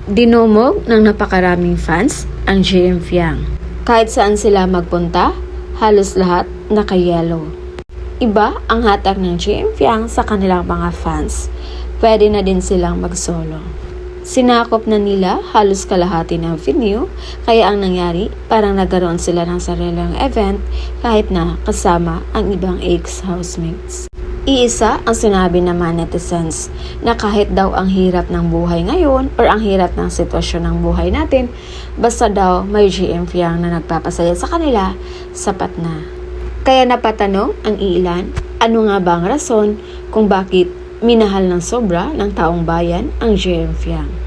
Dinumog ng napakaraming fans ang JM Fiang. Kahit saan sila magpunta, halos lahat naka-yellow. Iba ang hatak ng JM Fiang sa kanilang mga fans. Pwede na din silang mag-solo. Sinakop na nila halos kalahati ng venue, kaya ang nangyari parang nagkaroon sila ng sariling event kahit na kasama ang ibang ex-housemates. Iisa ang sinabi ng mga netizens na kahit daw ang hirap ng buhay ngayon or ang hirap ng sitwasyon ng buhay natin, basta daw may JM Fiang na nagpapasaya sa kanila, sapat na. Kaya napatanong ang ilan, ano nga ba ang rason kung bakit minahal ng sobra ng taong bayan ang JM Fiang?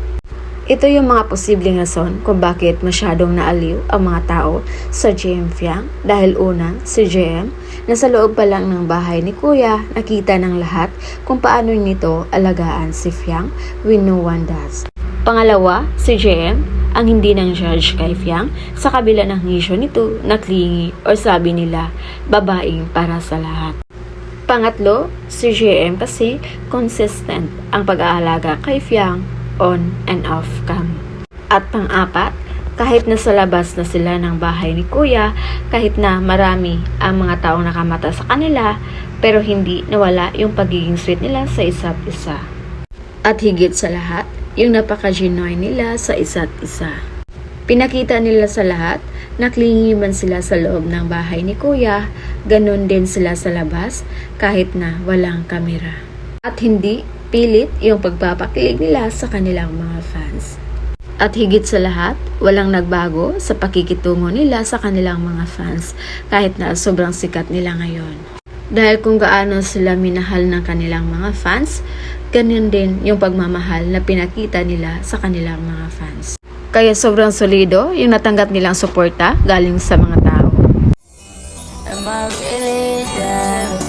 Ito yung mga posibleng rason kung bakit masyadong naaliw ang mga tao sa JM Fiang. Dahil una, si JM, nasa loob pa lang ng bahay ni Kuya, nakita ng lahat kung paano nito alagaan si Fiang when no one does. Pangalawa, si JM, ang hindi nang judge kay Fiang sa kabila ng issue nito na clingy or sabi nila, babaeng para sa lahat. Pangatlo, si JM kasi consistent ang pag-aalaga kay Fiang on and off cam. At pang-apat, kahit nasa labas na sila ng bahay ni Kuya, kahit na marami ang mga taong nakamata sa kanila, pero hindi nawala yung pagiging sweet nila sa isa't isa. At higit sa lahat, yung napaka-genuine nila sa isa't isa. Pinakita nila sa lahat na clingy man sila sa loob ng bahay ni Kuya, ganun din sila sa labas kahit na walang kamera. At hindi pilit yung pagpapakilig nila sa kanilang mga fans. At higit sa lahat, walang nagbago sa pakikitungo nila sa kanilang mga fans kahit na sobrang sikat nila ngayon. Dahil kung gaano sila minahal ng kanilang mga fans, ganyan din yung pagmamahal na pinakita nila sa kanilang mga fans. Kaya sobrang solido yung natanggap nilang suporta galing sa mga tao. Am I really there?